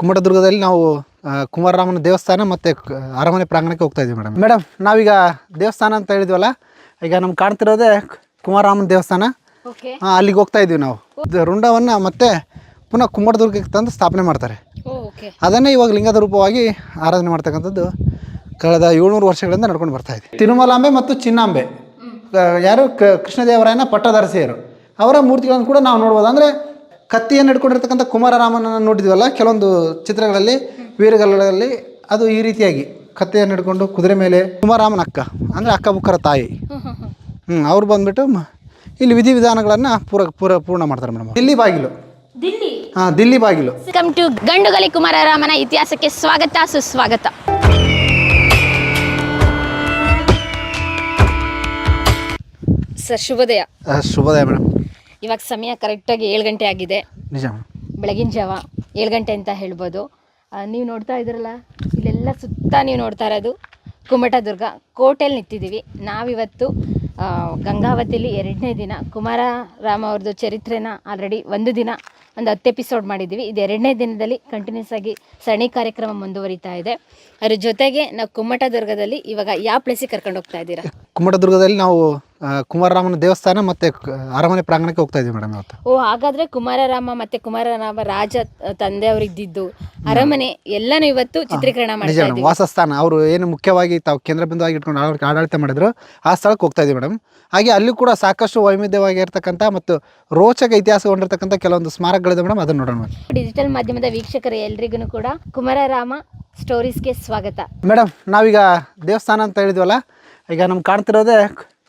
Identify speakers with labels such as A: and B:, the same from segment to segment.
A: ಕುಮಟದುರ್ಗದಲ್ಲಿ ನಾವು ಕುಮಾರರಾಮನ ದೇವಸ್ಥಾನ ಮತ್ತು ಅರಮನೆ ಪ್ರಾಂಗಣಕ್ಕೆ ಹೋಗ್ತಾ ಇದ್ದೀವಿ ಮೇಡಮ್. ನಾವೀಗ ದೇವಸ್ಥಾನ ಅಂತ ಹೇಳಿದ್ವಲ್ಲ, ಈಗ ನಮ್ಗೆ ಕಾಣ್ತಿರೋದೇ ಕುಮಾರರಾಮನ ದೇವಸ್ಥಾನ. ಅಲ್ಲಿಗೆ ಹೋಗ್ತಾ ಇದ್ದೀವಿ ನಾವು. ರುಂಡವನ್ನು ಮತ್ತೆ ಪುನಃ ಕುಮಟದುರ್ಗಕ್ಕೆ ತಂದು ಸ್ಥಾಪನೆ ಮಾಡ್ತಾರೆ. ಅದನ್ನೇ ಇವಾಗ ಲಿಂಗದ ರೂಪವಾಗಿ ಆರಾಧನೆ ಮಾಡ್ತಕ್ಕಂಥದ್ದು ಕಳೆದ 700 ವರ್ಷಗಳಿಂದ ನಡ್ಕೊಂಡು ಬರ್ತಾ ಇದೆ. ತಿರುಮಲಾಂಬೆ ಮತ್ತು ಚಿನ್ನಾಂಬೆ ಯಾರು ಕೃಷ್ಣದೇವರಾಯನ ಪಟ್ಟದರಸಿಯರು ಅವರ ಮೂರ್ತಿಗಳನ್ನು ಕೂಡ ನಾವು ನೋಡ್ಬೋದು. ಅಂದರೆ ಕತ್ತಿಯನ್ನು ಹಿಡ್ಕೊಂಡಿರ್ತಕ್ಕಂಥ ಕುಮಾರರಾಮನನ್ನು ನೋಡಿದ್ವಲ್ಲ ಕೆಲವೊಂದು ಚಿತ್ರಗಳಲ್ಲಿ, ವೀರಗಲ್ಲಗಳಲ್ಲಿ, ಅದು ಈ ರೀತಿಯಾಗಿ ಕತ್ತಿಯನ್ನು ಹಿಡ್ಕೊಂಡು ಕುದುರೆ ಮೇಲೆ ಕುಮಾರರಾಮನ ಅಕ್ಕ ಅಂದರೆ ಅಕ್ಕ ಬುಕ್ಕರ ತಾಯಿ ಅವ್ರು ಬಂದುಬಿಟ್ಟು ಇಲ್ಲಿ ವಿಧಿವಿಧಾನಗಳನ್ನು ಪೂರ್ಣ ಮಾಡ್ತಾರೆ ಮೇಡಮ್. ದಿಲ್ಲಿ ಬಾಗಿಲು, ದಿಲ್ಲಿ ಬಾಗಿಲು.
B: ವೆಲ್ಕಮ್ ಟು ಗಂಡುಗಲಿ ಕುಮಾರರಾಮನ ಇತಿಹಾಸಕ್ಕೆ ಸ್ವಾಗತ ಸುಸ್ವಾಗತ. ಸರ್ ಶುಭೋದಯ.
A: ಶುಭೋದಯ ಮೇಡಮ್.
B: ಇವಾಗ ಸಮಯ ಕರೆಕ್ಟಾಗಿ 7 ಗಂಟೆ ಆಗಿದೆ.
A: ನಿಜ,
B: ಬೆಳಗಿನ ಜಾವ 7 ಗಂಟೆ ಅಂತ ಹೇಳ್ಬೋದು. ನೀವು ನೋಡ್ತಾ ಇದ್ರಲ್ಲ, ಇಲ್ಲೆಲ್ಲ ಸುತ್ತ ನೀವು ನೋಡ್ತಾ ಇರೋದು ಕುಮಟದುರ್ಗ ಕೋಟೆಯಲ್ಲಿ ನಿಂತಿದ್ದೀವಿ. ನಾವಿವತ್ತು ಗಂಗಾವತಿಯಲ್ಲಿ 2ನೇ ದಿನ ಕುಮಾರರಾಮ ಅವ್ರದ್ದು ಚರಿತ್ರೆನ ಆಲ್ರೆಡಿ ಒಂದು 10 ಎಪಿಸೋಡ್ ಮಾಡಿದ್ದೀವಿ. ಇದು 2ನೇ ದಿನದಲ್ಲಿ ಕಂಟಿನ್ಯೂಸ್ ಆಗಿ ಸರಣಿ ಕಾರ್ಯಕ್ರಮ ಮುಂದುವರಿತಾ ಇದೆ. ಅದ್ರ ಜೊತೆಗೆ ನಾವು ಕುಮಟದುರ್ಗದಲ್ಲಿ ಇವಾಗ ಯಾವ ಪ್ಲೇಸಿಗೆ ಕರ್ಕೊಂಡು ಹೋಗ್ತಾ ಇದ್ದೀರಾ?
A: ಕುಮಟದುರ್ಗದಲ್ಲಿ ನಾವು ಕುಮಾರರಾಮನ ದೇವಸ್ಥಾನ ಮತ್ತು ಅರಮನೆ ಪ್ರಾಂಗಣಕ್ಕೆ ಹೋಗ್ತಾ ಇದ್ದೀವಿ ಮೇಡಮ್ ಇವತ್ತು.
B: ಹಾಗಾದರೆ ಕುಮಾರರಾಮ ಮತ್ತು ಕುಮಾರರಾಮ ರಾಜ ತಂದೆಯವರು ಇದ್ದಿದ್ದು ಅರಮನೆ ಎಲ್ಲನೂ ಇವತ್ತು ಚಿತ್ರೀಕರಣ ಮಾಡ್ತಾ ಇದ್ದೀವಿ.
A: ವಾಸಸ್ಥಾನ ಅವರು ಏನು ಮುಖ್ಯವಾಗಿ ತಾವು ಕೇಂದ್ರ ಬಿಂದುವಾಗಿ ಇಟ್ಕೊಂಡು ಆಡಳಿತ ಮಾಡಿದ್ರು ಆ ಸ್ಥಳಕ್ಕೆ ಹೋಗ್ತಾ ಇದ್ದೀವಿ ಮೇಡಮ್. ಹಾಗೆ ಅಲ್ಲಿ ಕೂಡ ಸಾಕಷ್ಟು ವೈವಿಧ್ಯವಾಗಿರ್ತಕ್ಕಂಥ ಮತ್ತು ರೋಚಕ ಇತಿಹಾಸಗೊಂಡಿರ್ತಕ್ಕಂಥ ಕೆಲವೊಂದು ಸ್ಮಾರಕಗಳಿದೆ ಮೇಡಮ್, ಅದನ್ನು ನೋಡೋಣ.
B: ಡಿಜಿಟಲ್ ಮಾಧ್ಯಮದ ವೀಕ್ಷಕರ ಎಲ್ರಿಗೂ ಕೂಡ ಕುಮಾರರಾಮ ಸ್ಟೋರೀಸ್ಗೆ ಸ್ವಾಗತ.
A: ಮೇಡಮ್, ನಾವೀಗ ದೇವಸ್ಥಾನ ಅಂತ ಹೇಳಿದ್ವಲ್ಲ, ಈಗ ನಮ್ಗೆ ಕಾಣ್ತಿರೋದೇ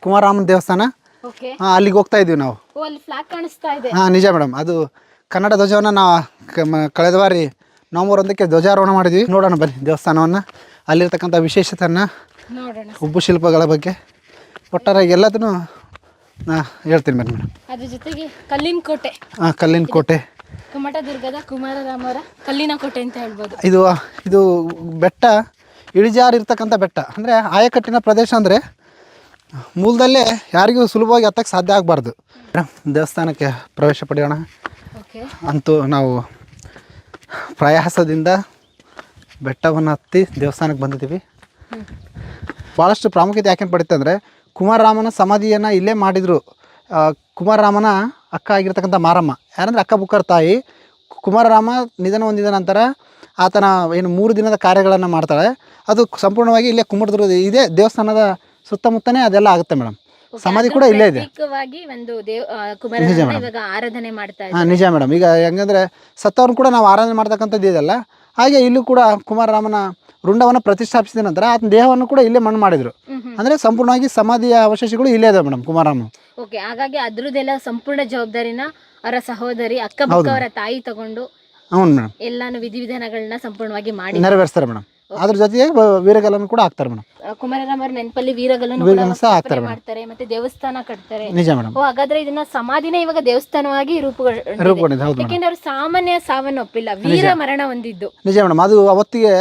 A: ಕುಮಾರರಾಮನ ದೇವಸ್ಥಾನ. ಅಲ್ಲಿಗೆ ಹೋಗ್ತಾ ಇದ್ದೀವಿ ನಾವು. ನಿಜ ಮೇಡಮ್. ಅದು ಕನ್ನಡ ಧ್ವಜವನ್ನು ನಾವು ಕಳೆದ ಬಾರಿ ನವೆಂಬರ್ 1ಕ್ಕೆ ಧ್ವಜಾರೋಹಣ ಮಾಡಿದ್ವಿ. ನೋಡೋಣ ಬನ್ನಿ ದೇವಸ್ಥಾನವನ್ನು, ಅಲ್ಲಿರ್ತಕ್ಕಂಥ ವಿಶೇಷತೆಯನ್ನು, ಉಬ್ಬು ಶಿಲ್ಪಗಳ ಬಗ್ಗೆ ಒಟ್ಟಾರೆ ಎಲ್ಲದನ್ನು ಹೇಳ್ತೀನಿ ಬನ್ನಿ ಮೇಡಮ್.
B: ಅದ್ರ ಜೊತೆಗೆ ಕಲ್ಲಿನ ಕೋಟೆ.
A: ಕಲ್ಲಿನ ಕೋಟೆ,
B: ಕುಮಟದುರ್ಗದ ಕುಮಾರರಾಮರ ಕಲ್ಲಿನ ಕೋಟೆ ಅಂತ ಹೇಳ್ಬೋದು.
A: ಇದು ಬೆಟ್ಟ ಇಳಿಜಾರು ಇರ್ತಕ್ಕಂಥ ಬೆಟ್ಟ. ಅಂದರೆ ಆಯಕಟ್ಟಿನ ಪ್ರದೇಶ, ಅಂದರೆ ಮೂಲದಲ್ಲೇ ಯಾರಿಗೂ ಸುಲಭವಾಗಿ ಹತ್ತಕ್ಕೆ ಸಾಧ್ಯ ಆಗಬಾರ್ದು. ದೇವಸ್ಥಾನಕ್ಕೆ ಪ್ರವೇಶ ಪಡೆಯೋಣ. ಅಂತೂ ನಾವು ಪ್ರಯಾಸದಿಂದ ಬೆಟ್ಟವನ್ನು ಹತ್ತಿ ದೇವಸ್ಥಾನಕ್ಕೆ ಬಂದಿದ್ದೀವಿ. ಭಾಳಷ್ಟು ಪ್ರಾಮುಖ್ಯತೆ ಯಾಕೆಂತ ಪಡುತ್ತೆ ಅಂದರೆ, ಕುಮಾರರಾಮನ ಸಮಾಧಿಯನ್ನು ಇಲ್ಲೇ ಮಾಡಿದರು. ಕುಮಾರರಾಮನ ಅಕ್ಕ ಆಗಿರ್ತಕ್ಕಂಥ ಮಾರಮ್ಮ ಯಾರಂದರೆ ಅಕ್ಕ ಬುಕ್ಕರ ತಾಯಿ. ಕುಮಾರರಾಮ ನಿಧನ ಹೊಂದಿದ ನಂತರ ಆತನ ಏನು 3 ದಿನದ ಕಾರ್ಯಗಳನ್ನು ಮಾಡ್ತಾಳೆ. ಅದು ಸಂಪೂರ್ಣವಾಗಿ ಇಲ್ಲೇ ಕುಮಟದುರ್ಗ ಇದೇ ದೇವಸ್ಥಾನದ ಸುತ್ತಮುತ್ತನೇ ಅದೆಲ್ಲ ಆಗುತ್ತೆ ಮೇಡಮ್. ಸಮಾಧಿ ಕೂಡ ಇಲ್ಲೇ ಇದೆ. ನಿಜ ಮೇಡಮ್. ಈಗ ಹೆಂಗಂದರೆ ಸತ್ತವ್ರನ್ನ ಕೂಡ ನಾವು ಆರಾಧನೆ ಮಾಡ್ತಕ್ಕಂಥದ್ದು ಇದೆಯಲ್ಲ, ಹಾಗೆ ಇಲ್ಲೂ ಕೂಡ ಕುಮಾರರಾಮನ ರುಂಡವನ್ನು ಪ್ರತಿಷ್ಠಾಪಿಸಿದ ನಂತರ ಆತನ ದೇಹವನ್ನು ಕೂಡ ಇಲ್ಲೇ ಮಣ್ಣು ಮಾಡಿದರು. ಅಂದರೆ ಸಂಪೂರ್ಣವಾಗಿ ಸಮಾಧಿಯ ಅವಶೇಷಗಳು ಇಲ್ಲೇ ಇದೆ ಮೇಡಮ್ ಕುಮಾರರಾಮ.
B: ಹಾಗಾಗಿ ಅದ್ರದ್ದೆಲ್ಲ ಸಂಪೂರ್ಣ ಜವಾಬ್ದಾರಿನ ಅವರ ಸಹೋದರಿ ಅಕ್ಕ ಅವರ ತಾಯಿ ತಗೊಂಡು
A: ಮೇಡಮ್
B: ಎಲ್ಲಾನು ವಿಧಿವಿಧಾನಗಳನ್ನ ಸಂಪೂರ್ಣವಾಗಿ ಮಾಡಿ
A: ನೆರವೇರಿಸ್ತಾರೆ ಮೇಡಮ್. ಅದ್ರ ಜೊತೆಗೆ ವೀರಗಲ್ಲನ್ನು ಕೂಡ ಹಾಕ್ತಾರೆ ಮೇಡಮ್.
B: ಕುಮಾರರಾಮರ ನೆನಪಲ್ಲಿ ವೀರಗಲ್ಲನ್ನು ಮಾಡ್ತಾರೆ, ಮತ್ತೆ ದೇವಸ್ಥಾನ ಕಟ್ತಾರೆ.
A: ನಿಜ ಮೇಡಮ್.
B: ಹಾಗಾದ್ರೆ ಇದನ್ನ ಸಮಾಧಿನೇ ಇವಾಗ ದೇವಸ್ಥಾನವಾಗಿ ರೂಪುಗೊಂಡಿದೆ. ಯಾಕೆಂದ್ರೆ ಅವರು ಸಾಮಾನ್ಯ ಸಾವನ್ನೊಪ್ಪಿಲ್ಲ, ವೀರ ಮರಣ ಹೊಂದಿದ್ದು.
A: ನಿಜ ಮೇಡಮ್. ಅದು ಅವತ್ತಿಗೆ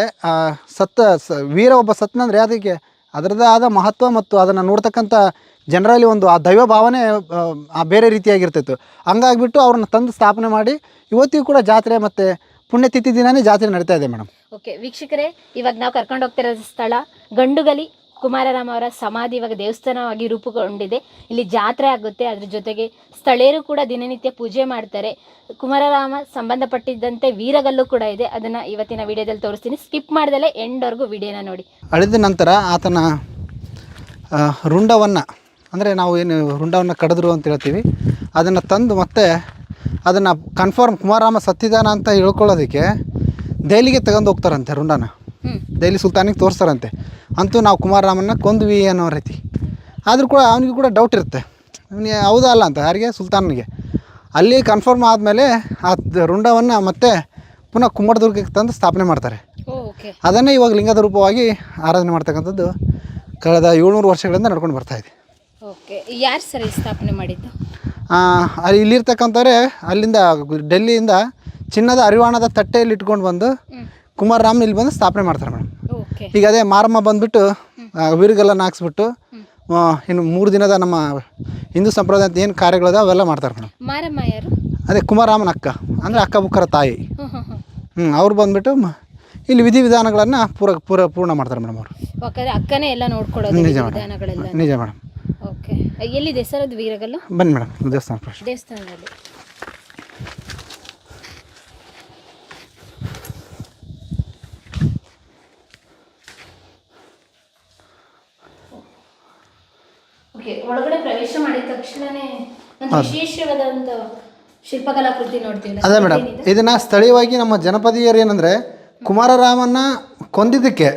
A: ವೀರ ಒಬ್ಬ ಸತ್ನಂದ್ರೆ ಅದಕ್ಕೆ ಅದರದ್ದೇ ಆದ ಮಹತ್ವ ಮತ್ತು ಅದನ್ನು ನೋಡ್ತಕ್ಕಂಥ ಜನರಲ್ಲಿ ಒಂದು ಆ ದೈವ ಭಾವನೆ ಬೇರೆ ರೀತಿಯಾಗಿರ್ತಿತ್ತು. ಹಂಗಾಗಿಬಿಟ್ಟು ಅವ್ರನ್ನ ತಂದು ಸ್ಥಾಪನೆ ಮಾಡಿ ಇವತ್ತಿಗೂ ಕೂಡ ಜಾತ್ರೆ ಮತ್ತು ಪುಣ್ಯತಿಥಿ ದಿನನೇ ಜಾತ್ರೆ ನಡೀತಾ ಇದೆ ಮೇಡಮ್.
B: ಓಕೆ ವೀಕ್ಷಕರೇ, ಇವಾಗ ನಾವು ಕರ್ಕೊಂಡು ಹೋಗ್ತಿರೋ ಸ್ಥಳ ಗಂಡುಗಲಿ ಕುಮಾರರಾಮ ಅವರ ಸಮಾಧಿ ಇವಾಗ ದೇವಸ್ಥಾನವಾಗಿ ರೂಪುಗೊಂಡಿದೆ. ಇಲ್ಲಿ ಜಾತ್ರೆ ಆಗುತ್ತೆ. ಅದ್ರ ಜೊತೆಗೆ ಸ್ಥಳೀಯರು ಕೂಡ ದಿನನಿತ್ಯ ಪೂಜೆ ಮಾಡ್ತಾರೆ. ಕುಮಾರರಾಮ ಸಂಬಂಧಪಟ್ಟಿದ್ದಂತೆ ವೀರಗಲ್ಲು ಕೂಡ ಇದೆ. ಅದನ್ನು ಇವತ್ತಿನ ವಿಡಿಯೋದಲ್ಲಿ ತೋರಿಸ್ತೀನಿ. ಸ್ಕಿಪ್ ಮಾಡ್ದಲೇ ಎಂಡ್ವರೆಗೂ ವಿಡಿಯೋನ ನೋಡಿ.
A: ಅಳಿದ ನಂತರ ಆತನ ರುಂಡವನ್ನು, ಅಂದರೆ ನಾವು ಏನು ರುಂಡವನ್ನು ಕಡಿದ್ರು ಅಂತ ಹೇಳ್ತೀವಿ, ಅದನ್ನು ತಂದು ಮತ್ತೆ ಅದನ್ನು ಕನ್ಫರ್ಮ್ ಕುಮಾರರಾಮ ಸತ್ತಿದಾನ ಅಂತ ಹೇಳ್ಕೊಳ್ಳೋದಕ್ಕೆ ದೆಹಲಿಗೆ ತಗೊಂಡು ಹೋಗ್ತಾರಂತೆ. ರುಂಡನ ದೆಹಲಿ ಸುಲ್ತಾನಿಗೆ ತೋರಿಸ್ತಾರಂತೆ. ಅಂತೂ ನಾವು ಕುಮಾರರಾಮನ ಕೊಂದ್ವಿ ಅನ್ನೋ ರೀತಿ. ಆದರೂ ಕೂಡ ಅವನಿಗೂ ಕೂಡ ಡೌಟ್ ಇರುತ್ತೆ, ಹೌದಾ ಅಲ್ಲ ಅಂತ. ಯಾರಿಗೆ? ಸುಲ್ತಾನಿಗೆ. ಅಲ್ಲಿ ಕನ್ಫರ್ಮ್ ಆದಮೇಲೆ ಆ ರುಂಡವನ್ನು ಮತ್ತೆ ಪುನಃ ಕುಮಟದುರ್ಗಕ್ಕೆ ತಂದು ಸ್ಥಾಪನೆ ಮಾಡ್ತಾರೆ. ಅದನ್ನೇ ಇವಾಗ ಲಿಂಗದ ರೂಪವಾಗಿ ಆರಾಧನೆ ಮಾಡ್ತಕ್ಕಂಥದ್ದು ಕಳೆದ 700 ವರ್ಷಗಳಿಂದ ನಡ್ಕೊಂಡು ಬರ್ತಾ ಇದೆ.
B: ಯಾರು ಸರಿ ಸ್ಥಾಪನೆ ಮಾಡಿದ್ದು?
A: ಇಲ್ಲಿರ್ತಕ್ಕಂಥವ್ರೆ ಅಲ್ಲಿಂದ ಡೆಲ್ಲಿಯಿಂದ ಚಿನ್ನದ ಅರಿವಾಣದ ತಟ್ಟೆಯಲ್ಲಿ ಇಟ್ಕೊಂಡು ಬಂದು ಕುಮಾರರಾಮನ ಇಲ್ಲಿ ಬಂದು ಸ್ಥಾಪನೆ ಮಾಡ್ತಾರೆ ಮೇಡಮ್. ಈಗ ಅದೇ ಮಾರಮ್ಮ ಬಂದುಬಿಟ್ಟು ವೀರಗಲ್ಲನ್ನು ಹಾಕ್ಸ್ಬಿಟ್ಟು ಇನ್ನು 3 ದಿನದ ನಮ್ಮ ಹಿಂದೂ ಸಂಪ್ರದಾಯದ ಏನು ಕಾರ್ಯಗಳಿದೆ ಅವೆಲ್ಲ ಮಾಡ್ತಾರೆ ಮೇಡಮ್.
B: ಮಾರಮ್ಮ ಯಾರು?
A: ಅದೇ ಕುಮಾರರಾಮನ ಅಕ್ಕ, ಅಂದರೆ ಅಕ್ಕ ಬುಕ್ಕರ ತಾಯಿ. ಅವ್ರು ಬಂದುಬಿಟ್ಟು ಇಲ್ಲಿ ವಿಧಿವಿಧಾನಗಳನ್ನು ಪೂರ್ಣ ಮಾಡ್ತಾರೆ ಮೇಡಮ್ ಅವರು.
B: ಅಕ್ಕನೇ ಎಲ್ಲ ನೋಡ್ಕೊಳ್ಳೋದು
A: ನಿಜ ಮೇಡಮ್,
B: ವಿಧಾನಗಳೆಲ್ಲ.
A: ನಿಜ ಮೇಡಮ್.
B: ಓಕೆ, ಎಲ್ಲಿದೆ ಸರ್ ಅದು ವೀರಗಲ್ಲು?
A: ಬನ್ನಿ ಮೇಡಮ್, ದೇವಸ್ಥಾನದಲ್ಲಿ.
B: ಓಕೆ, ಒಳಗಡೆ ಪ್ರವೇಶ ಮಾಡಿದ ತಕ್ಷಣನೇ ಒಂದು ವಿಶೇಷವಾದ ಒಂದು ಶಿಲ್ಪಕಲಾಕೃತಿ ನೋಡ್ತೀವಿ.
A: ಅದೇ ಮೇಡಮ್, ಇದನ್ನು ಸ್ಥಳೀಯವಾಗಿ ನಮ್ಮ ಜನಪದೀಯರು ಏನಂದರೆ ಕುಮಾರರಾಮನ ಕೊಂದಿದ್ದಕ್ಕೆ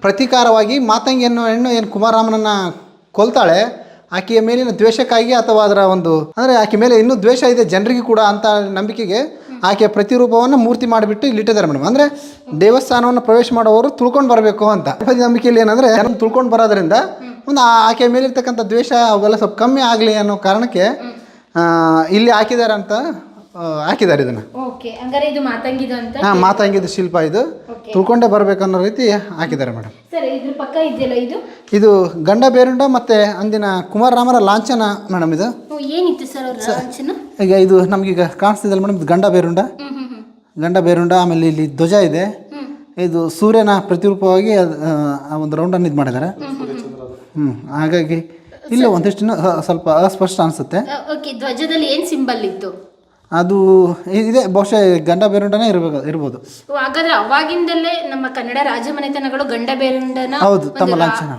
A: ಪ್ರತೀಕಾರವಾಗಿ ಮಾತಂಗಿ ಅನ್ನೋ ಹೆಣ್ಣು ಏನು ಕುಮಾರರಾಮನನ್ನು ಕೊಲ್ತಾಳೆ, ಆಕೆಯ ಮೇಲಿನ ದ್ವೇಷಕ್ಕಾಗಿ ಅಥವಾ ಅದರ ಒಂದು ಅಂದರೆ ಆಕೆ ಮೇಲೆ ಇನ್ನೂ ದ್ವೇಷ ಇದೆ ಜನರಿಗೆ ಕೂಡ ಅಂತ ನಂಬಿಕೆಗೆ ಆಕೆಯ ಪ್ರತಿರೂಪವನ್ನು ಮೂರ್ತಿ ಮಾಡಿಬಿಟ್ಟು ಇಲ್ಲಿಟ್ಟಿದ್ದಾರೆ ಮೇಡಮ್. ಅಂದರೆ ದೇವಸ್ಥಾನವನ್ನು ಪ್ರವೇಶ ಮಾಡೋರು ತುಳ್ಕೊಂಡು ಬರಬೇಕು ಅಂತ ನಂಬಿಕೆಯಲ್ಲಿ ಏನಂದರೆ ಜನ ತುಳ್ಕೊಂಡು ಬರೋದ್ರಿಂದ ಒಂದು ಆಕೆಯ ಮೇಲಿರ್ತಕ್ಕಂಥ ದ್ವೇಷ ಅವೆಲ್ಲ ಸ್ವಲ್ಪ ಕಮ್ಮಿ ಆಗಲಿ ಅನ್ನೋ ಕಾರಣಕ್ಕೆ ಇಲ್ಲಿ ಹಾಕಿದ್ದಾರೆ ಅಂತ ಹಾಕಿದ್ದಾರೆ ಇದನ್ನು.
B: ಓಕೆ, ಹಂಗಾರೆ ಇದು ಮಾತಂಗಿದು ಅಂತ.
A: ಮಾತಂಗಿದು ಶಿಲ್ಪ, ಇದು ತುಳ್ಕೊಂಡೇ ಬರಬೇಕು ಅನ್ನೋ ರೀತಿ ಹಾಕಿದ್ದಾರೆ ಮೇಡಮ್.
B: ಸರ್, ಇದ್ರ ಪಕ್ಕ ಇದೆಯಲ್ಲ
A: ಇದು ಗಂಡ ಬೇರುಂಡ ಮತ್ತೆ ಅಂದಿನ ಕುಮಾರರಾಮರ ಲಾಂಛನ ಮೇಡಮ್. ಇದು
B: ಏನಿತ್ತು ಸರ್ ಅವ್ರ ಲಾಂಛನ?
A: ಈಗ ಇದು ನಮಗೀಗ ಕಾಣಿಸ್ತಿದಲ್ಲ ಮೇಡಮ್, ಇದು ಗಂಡ ಬೇರುಂಡ. ಆಮೇಲೆ ಇಲ್ಲಿ ಧ್ವಜ ಇದೆ, ಇದು ಸೂರ್ಯನ ಪ್ರತಿರೂಪವಾಗಿ ಒಂದು ರೌಂಡನ್ನು ಇದು ಮಾಡಿದ್ದಾರೆ. ಹಾಗಾಗಿ ಇಲ್ಲ ಒಂದಿಷ್ಟು ಸ್ವಲ್ಪ ಅಸ್ಪಷ್ಟ ಅನಿಸುತ್ತೆ.
B: ಓಕೆ, ಧ್ವಜದಲ್ಲಿ ಏನು ಸಿಂಬಲ್ ಇತ್ತು?
A: ಅದು ಇದೆ, ಬಹುಶಃ ಗಂಡ ಬೇರುಂಡನೇ ಇರ್ಬೋದು.
B: ಹಾಗಾದ್ರೆ ಅವಾಗಿಂದಲೇ ನಮ್ಮ ಕನ್ನಡ ರಾಜಮನೆತನಗಳು ಗಂಡ ಬೇರುಂಡನ
A: ತಮ್ಮ ಲಾಂಛನ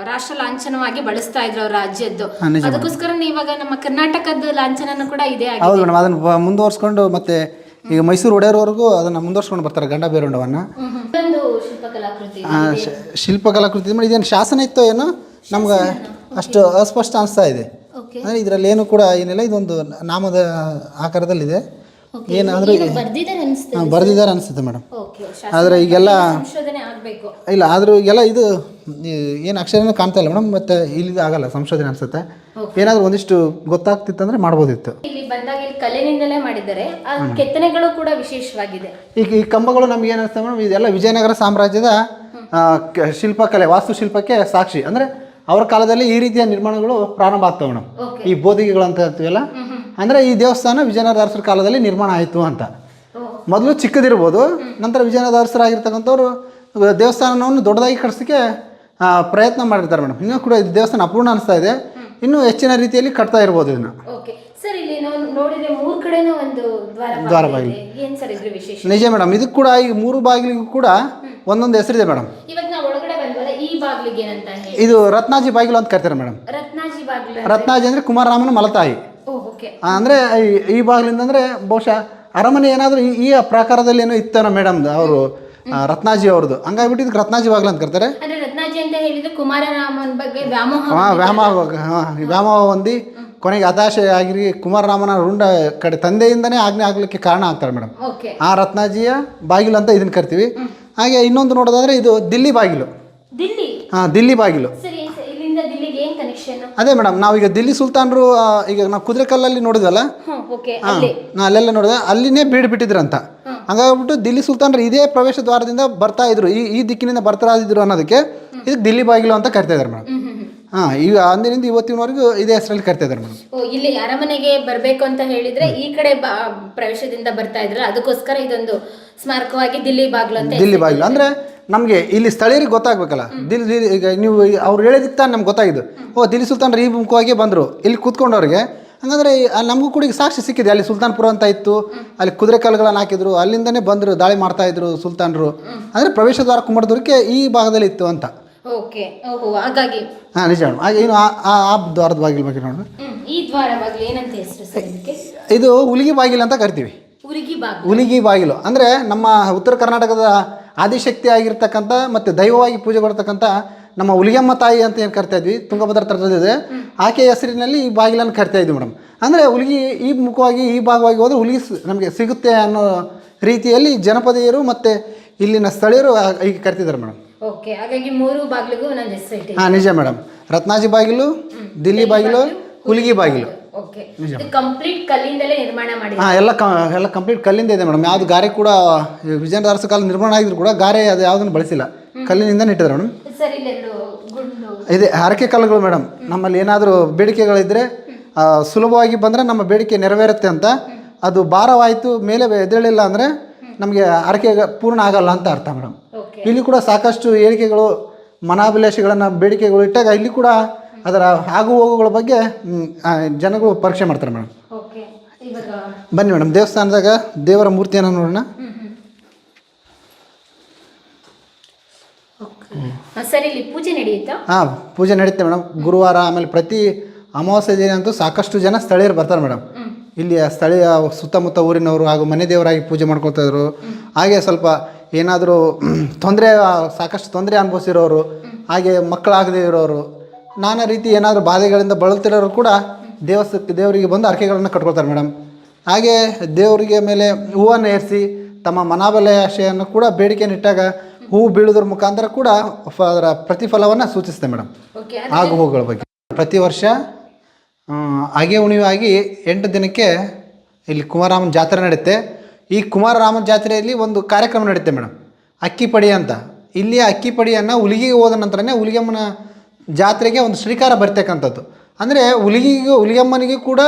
B: ರಾಷ್ಟ್ರ ಲಾಂಛನವಾಗಿ ಬಳಸ್ತಾ ಇದ್ರು ಅವ್ರ ರಾಜ್ಯದ್ದು. ಅದಕ್ಕೋಸ್ಕರ ಇವಾಗ ನಮ್ಮ ಕರ್ನಾಟಕದ ಲಾಂಛನನು ಕೂಡ ಇದೆ.
A: ಹೌದು ಮೇಡಮ್, ಅದನ್ನ ಮುಂದುವರ್ಸ್ಕೊಂಡು ಮತ್ತೆ ಈಗ ಮೈಸೂರು ಒಡೆಯರ್ವರೆಗೂ ಅದನ್ನ ಮುಂದುವರ್ಸ್ಕೊಂಡು ಬರ್ತಾರೆ ಗಂಡ ಬೇರುಂಡವನ್ನ. ಶಿಲ್ಪಕಲಾಕೃತಿ ಇದೇನು ಶಾಸನ ಇತ್ತೋ ಏನೋ ನಮ್ಗೆ ಅಷ್ಟು ಅಸ್ಪಷ್ಟ ಅನಿಸ್ತಾ ಇದೆ. ಅಂದರೆ ಇದರಲ್ಲಿ ಏನು ಕೂಡ ಏನಿಲ್ಲ, ಇದೊಂದು ನಾಮದ ಆಕಾರದಲ್ಲಿದೆ. ಏನಾದರೂ ಬರ್ದಿದ್ದಾರೆ ಅನಿಸುತ್ತೆ ಮೇಡಮ್. ಆದರೆ ಈಗೆಲ್ಲ ಇಲ್ಲ, ಆದರೂ ಈಗೆಲ್ಲ ಇದು ಏನು ಅಕ್ಷರನೂ ಕಾಣ್ತಾ ಇಲ್ಲ ಮೇಡಮ್. ಮತ್ತು ಇಲ್ಲಿ ಆಗಲ್ಲ ಸಂಶೋಧನೆ ಅನಿಸುತ್ತೆ. ಏನಾದರೂ ಒಂದಿಷ್ಟು ಗೊತ್ತಾಗ್ತಿತ್ತಂದ್ರೆ ಮಾಡ್ಬೋದಿತ್ತು.
B: ಇಲ್ಲಿ ಬಂದಾಗ ಇಲ್ಲಿ ಕಲ್ಲಿನಿಂದಲೇ ಮಾಡಿದ್ದಾರೆ, ಕೆತ್ತನೆಗಳು ಕೂಡ ವಿಶೇಷವಾಗಿದೆ.
A: ಈಗ ಈ ಕಂಬಗಳು ನಮ್ಗೆ ಏನು ಅನಿಸ್ತದೆ ಮೇಡಮ್, ಇದೆಲ್ಲ ವಿಜಯನಗರ ಸಾಮ್ರಾಜ್ಯದ ಶಿಲ್ಪಕಲೆ, ವಾಸ್ತುಶಿಲ್ಪಕ್ಕೆ ಸಾಕ್ಷಿ. ಅಂದರೆ ಅವ್ರ ಕಾಲದಲ್ಲಿ ಈ ರೀತಿಯ ನಿರ್ಮಾಣಗಳು ಪ್ರಾರಂಭ ಆಗ್ತವೆ ಮೇಡಮ್. ಈ ಬೋಧಿಗೆಗಳು ಅಂತ ಹೇಳ್ತೀವಲ್ಲ, ಅಂದರೆ ಈ ದೇವಸ್ಥಾನ ವಿಜಯನಗರ ಅರಸರ ಕಾಲದಲ್ಲಿ ನಿರ್ಮಾಣ ಆಯಿತು ಅಂತ. ಮೊದಲು ಚಿಕ್ಕದಿರ್ಬೋದು, ನಂತರ ವಿಜಯನಗರ ಅರಸರಾಗಿರ್ತಕ್ಕಂಥವ್ರು ದೇವಸ್ಥಾನವನ್ನು ದೊಡ್ಡದಾಗಿ ಕಟ್ಸೋಕ್ಕೆ ಪ್ರಯತ್ನ ಮಾಡಿರ್ತಾರೆ ಮೇಡಮ್. ಇನ್ನೂ ಕೂಡ ಇದು ದೇವಸ್ಥಾನ ಅಪೂರ್ಣ ಅನಿಸ್ತಾ ಇದೆ, ಇನ್ನೂ ಹೆಚ್ಚಿನ ರೀತಿಯಲ್ಲಿ ಕಟ್ತಾ ಇರ್ಬೋದು ಇದನ್ನು. ದ್ವಾರ ಬಾಗಿಲು ನಿಜ ಮೇಡಮ್. ಇದಕ್ಕೆ ಕೂಡ ಈ 3 ಬಾಗಿಲಿಗೂ ಕೂಡ ಒಂದೊಂದು ಹೆಸರಿದೆ ಮೇಡಮ್. ಇದು ರತ್ನಾಜಿ ಬಾಗಿಲು ಅಂತ ಕರಿತಾರೆ ಮೇಡಮ್. ರತ್ನಾಜಿ ಅಂದರೆ ಕುಮಾರರಾಮನ ಮಲತಾಯಿ. ಅಂದರೆ ಈ ಬಾಗಿಲಿಂದ ಅಂದರೆ ಬಹುಶಃ ಅರಮನೆ ಏನಾದರೂ ಈ ಪ್ರಾಕಾರದಲ್ಲಿ ಏನೋ ಇತ್ತೇನೋ ಮೇಡಮ್ ಅವರು ರತ್ನಾಜಿ ಅವ್ರದ್ದು. ಹಂಗಾಗ್ಬಿಟ್ಟು ಇದಕ್ಕೆ ರತ್ನಾಜಿ ಬಾಗಿಲು ಅಂತ ಕರ್ತಾರೆ. ವ್ಯಾಮೋಹ ಹೊಂದಿ ಕೊನೆಗೆ ಹತಾಶೆ ಆಗಿರಿ ಕುಮಾರರಾಮನ ರುಂಡ ಕಡೆ ತಂದೆಯಿಂದನೇ ಆಜ್ಞೆ ಆಗ್ಲಿಕ್ಕೆ ಕಾರಣ ಆಗ್ತಾರೆ ಮೇಡಮ್. ಆ ರತ್ನಾಜಿಯ ಬಾಗಿಲು ಅಂತ ಇದನ್ನ ಕರಿತೀವಿ. ಹಾಗೆ ಇನ್ನೊಂದು ನೋಡೋದಾದ್ರೆ ಇದು ದಿಲ್ಲಿ ಬಾಗಿಲು. ದಿಲ್ಲಿ ಬಾಗಿಲು ಅದೇ ಮೇಡಮ್. ನಾವೀಗ ದಿಲ್ಲಿ ಸುಲ್ತಾನರು ಈಗ ನಾವು ಕುದುರೆಕಲ್ಲಲ್ಲಿ ನೋಡಿದ್ವಲ್ಲ, ಅಲ್ಲೆಲ್ಲ ನೋಡಿದ ಅಲ್ಲಿನೇ ಬೀಡು ಬಿಟ್ಟಿದ್ರಂತ. ಹಂಗಾಗ್ಬಿಟ್ಟು ದಿಲ್ಲಿ ಸುಲ್ತಾನರು ಇದೇ ಪ್ರವೇಶ ದ್ವಾರದಿಂದ ಬರ್ತಾ ಇದ್ರು, ಈ ದಿಕ್ಕಿನಿಂದ ಬರ್ತಾ ಇದ್ರು ಅನ್ನೋದಕ್ಕೆ ಇದಕ್ಕೆ ದಿಲ್ಲಿ ಬಾಗಿಲು ಅಂತ ಕರಿತಾ ಇದ್ದಾರೆ ಮೇಡಮ್. ಈಗ ಅಂದಿನಿಂದ ಇವತ್ತಿನವರೆಗೂ ಇದೇ ಹೆಸರಲ್ಲಿ ಕರಿತಾ ಇದ್ದಾರೆ ಮೇಡಮ್.
B: ಇಲ್ಲಿ ಅರಮನೆಗೆ ಬರಬೇಕು ಅಂತ ಹೇಳಿದ್ರೆ ಈ ಕಡೆ ಪ್ರವೇಶದಿಂದ ಬರ್ತಾ ಇದ್ರಲ್ಲ, ಅದಕ್ಕೋಸ್ಕರ ಇದೊಂದು ಸ್ಮಾರಕವಾಗಿ ದಿಲ್ಲಿ ಬಾಗಿಲು ಅಂತ.
A: ದಿಲ್ಲಿ ಬಾಗಿಲು ಅಂದರೆ ನಮಗೆ ಇಲ್ಲಿ ಸ್ಥಳೀಯರಿಗೆ ಗೊತ್ತಾಗಬೇಕಲ್ಲ. ದಿಲ್ಲಿ ಈಗ ನೀವು ಅವ್ರು ಹೇಳಿದಕ್ಕೆ ತಾನು ನಮ್ಗೆ ಗೊತ್ತಾಗಿದ್ದು, ದಿಲ್ಲಿ ಸುಲ್ತಾನರು ಈ ಮುಖವಾಗಿ ಬಂದರು ಇಲ್ಲಿ ಕೂತ್ಕೊಂಡವ್ರಿಗೆ. ಹಂಗಂದ್ರೆ ನಮಗೂ ಕೂಡ ಈಗ ಸಾಕ್ಷಿ ಸಿಕ್ಕಿದೆ. ಅಲ್ಲಿ ಸುಲ್ತಾನ್ಪುರ ಅಂತ ಇತ್ತು, ಅಲ್ಲಿ ಕುದುರೆ ಕಲ್ಲುಗಳನ್ನು ಹಾಕಿದ್ರು, ಅಲ್ಲಿಂದನೇ ಬಂದರು ದಾಳಿ ಮಾಡ್ತಾ ಇದ್ರು ಸುಲ್ತಾನರು. ಅಂದರೆ ಪ್ರವೇಶ ದ್ವಾರ ಕುಂಬಳದೂರಕ್ಕೆ ಈ ಭಾಗದಲ್ಲಿ ಇತ್ತು ಅಂತ.
B: ಹಾಗಾಗಿ
A: ನಿಜ ಮೇಡಮ್. ಹಾಗೆ ಏನು ಆ ದ್ವಾರದ ಬಾಗಿಲು ಬಗ್ಗೆ ನೋಡೋಣ.
B: ಈ ದ್ವಾರ ಬಾಗಿಲು ಏನಂತ ಹೆಸರು ಸರ್ ಇದಕ್ಕೆ?
A: ಇದು ಹುಲಿಗಿ ಬಾಗಿಲು ಅಂತ ಕರಿತೀವಿ. ಹುಲಿಗಿ ಬಾಗಿಲು ಅಂದರೆ ನಮ್ಮ ಉತ್ತರ ಕರ್ನಾಟಕದ ಆದಿಶಕ್ತಿ ಆಗಿರ್ತಕ್ಕಂಥ ಮತ್ತು ದೈವವಾಗಿ ಪೂಜೆ ಕೊಡ್ತಕ್ಕಂಥ ನಮ್ಮ ಹುಲಿಗೆಮ್ಮ ತಾಯಿ ಅಂತ ಏನು ಕರಿತಾ ಇದ್ವಿ, ತುಂಗಭದ್ರಾ ತಟದಿದೆ, ಆಕೆಯ ಹೆಸರಿನಲ್ಲಿ ಈ ಬಾಗಿಲನ್ನು ಕರಿತಾ ಇದ್ವಿ ಮೇಡಮ್. ಅಂದರೆ ಹುಲಿಗಿ ಈ ಮುಖವಾಗಿ ಈ ಭಾಗವಾಗಿ ಹೋದರೆ ಹುಲಿಗಿ ನಮಗೆ ಸಿಗುತ್ತೆ ಅನ್ನೋ ರೀತಿಯಲ್ಲಿ ಜನಪದೀಯರು ಮತ್ತು ಇಲ್ಲಿನ ಸ್ಥಳೀಯರು ಈಗ ಕರಿತಿದ್ದಾರೆ ಮೇಡಮ್.
B: ಓಕೆ, ಹಾಗಾಗಿ 3 ಬಾಗಿಲಿಗೂ ಒಂದೊಂದು ಹೆಸರು ಇಟ್ಟಿದೆ.
A: ನಿಜ ಮೇಡಮ್. ರತ್ನಾಜಿ ಬಾಗಿಲು, ದಿಲ್ಲಿ ಬಾಗಿಲು, ಹುಲಿಗಿ ಬಾಗಿಲು.
B: ಓಕೆ, ಇದು ಕಂಪ್ಲೀಟ್ ಕಲ್ಲಿಂದಲೇ ನಿರ್ಮಾಣ ಮಾಡಿದೆ.
A: ಎಲ್ಲ ಕಂಪ್ಲೀಟ್ ಕಲ್ಲಿಂದ ಇದೆ ಮೇಡಮ್. ಯಾವುದು ಗಾರೆ ಕೂಡ ವಿಜಯನಗರ ಅರಸ ಕಾಲ ನಿರ್ಮಾಣ ಆಗಿದ್ರು ಕೂಡ ಗಾರೆ ಅದು ಯಾವುದನ್ನು ಬಳಸಿಲ್ಲ, ಕಲ್ಲಿನಿಂದ ಇಟ್ಟಿದ್ದಾರೆ ಮೇಡಮ್. ಇದೆ ಹರಕೆ ಕಲ್ಲುಗಳು ಮೇಡಮ್. ನಮ್ಮಲ್ಲಿ ಏನಾದರೂ ಬೇಡಿಕೆಗಳಿದ್ದರೆ ಸುಲಭವಾಗಿ ಬಂದರೆ ನಮ್ಮ ಬೇಡಿಕೆ ನೆರವೇರುತ್ತೆ ಅಂತ. ಅದು ಭಾರವಾಯಿತು ಮೇಲೆ ಎದ್ದೇಳಿಲ್ಲ ಅಂದರೆ ನಮಗೆ ಹರಕೆ ಪೂರ್ಣ ಆಗಲ್ಲ ಅಂತ ಅರ್ಥ ಮೇಡಮ್.
B: ಓಕೆ
A: ಇಲ್ಲಿ ಕೂಡ ಸಾಕಷ್ಟು ಹೇಳಿಕೆಗಳು, ಮನಾಭಿಲಾಷೆಗಳನ್ನು, ಬೇಡಿಕೆಗಳು ಇಟ್ಟಾಗ ಇಲ್ಲಿ ಕೂಡ ಅದರ ಆಗು ಹೋಗುಗಳ ಬಗ್ಗೆ ಜನಗಳು ಪರೀಕ್ಷೆ ಮಾಡ್ತಾರೆ ಮೇಡಮ್.
B: ಓಕೆ ಇವಾಗ
A: ಬನ್ನಿ ಮೇಡಮ್, ದೇವಸ್ಥಾನದಾಗ ದೇವರ ಮೂರ್ತಿಯನ್ನು ನೋಡೋಣ.
B: ಸರ್ ಇಲ್ಲಿ ಪೂಜೆ ನಡೆಯುತ್ತಾ?
A: ಹಾಂ, ಪೂಜೆ ನಡೀತೆ ಮೇಡಮ್. ಗುರುವಾರ ಆಮೇಲೆ ಪ್ರತಿ ಅಮಾವಾಸ್ಯೆ ದಿನ ಅಂತೂ ಸಾಕಷ್ಟು ಜನ ಸ್ಥಳೀಯರು ಬರ್ತಾರೆ ಮೇಡಮ್. ಇಲ್ಲಿ ಸ್ಥಳೀಯ ಸುತ್ತಮುತ್ತ ಊರಿನವರು ಹಾಗೂ ಮನೆ ದೇವರಾಗಿ ಪೂಜೆ ಮಾಡ್ಕೊಳ್ತಾ ಇದ್ರು. ಹಾಗೆ ಸ್ವಲ್ಪ ಏನಾದರೂ ತೊಂದರೆ, ಸಾಕಷ್ಟು ತೊಂದರೆ ಅನುಭವಿಸಿರೋರು, ಹಾಗೆ ಮಕ್ಕಳಾಗದೇ ಇರೋರು, ನಾನಾ ರೀತಿ ಏನಾದರೂ ಬಾಧೆಗಳಿಂದ ಬಳಲ್ತಿರೋರು ಕೂಡ ದೇವರಿಗೆ ಬಂದು ಹರಕೆಗಳನ್ನು ಕಟ್ಕೊಳ್ತಾರೆ ಮೇಡಮ್. ಹಾಗೆ ದೇವರಿಗೆ ಮೇಲೆ ಹೂವನ್ನು ಏರಿಸಿ ತಮ್ಮ ಮನಾಭಿಲಾಷೆಯನ್ನು ಕೂಡ ಬೇಡಿಕೆಯನ್ನಿಟ್ಟಾಗ ಹೂವು ಬೀಳೋದ್ರ ಮುಖಾಂತರ ಕೂಡ ಅದರ ಪ್ರತಿಫಲವನ್ನು ಸೂಚಿಸುತ್ತೆ ಮೇಡಮ್. ಆಗು ಹೋಗುಗಳ ಬಗ್ಗೆ ಪ್ರತಿ ವರ್ಷ ಅಗೆ ಹುಣ್ಣಿಮೆಯಾಗಿ 8 ದಿನಕ್ಕೆ ಇಲ್ಲಿ ಕುಮಾರರಾಮನ ಜಾತ್ರೆ ನಡೆಯುತ್ತೆ. ಈ ಕುಮಾರರಾಮನ ಜಾತ್ರೆಯಲ್ಲಿ ಒಂದು ಕಾರ್ಯಕ್ರಮ ನಡೆಯುತ್ತೆ ಮೇಡಮ್, ಅಕ್ಕಿ ಪಡಿ ಅಂತ. ಇಲ್ಲಿ ಅಕ್ಕಿ ಪಡಿಯನ್ನು ಹುಲಿಗೆಗೆ ಹೋದ ನಂತರನೇ ಹುಲಿಗೆಮ್ಮನ ಜಾತ್ರೆಗೆ ಒಂದು ಶ್ರೀಕಾರ ಬರ್ತಕ್ಕಂಥದ್ದು. ಅಂದರೆ ಹುಲಿಗೆಮ್ಮನಿಗೂ ಕೂಡ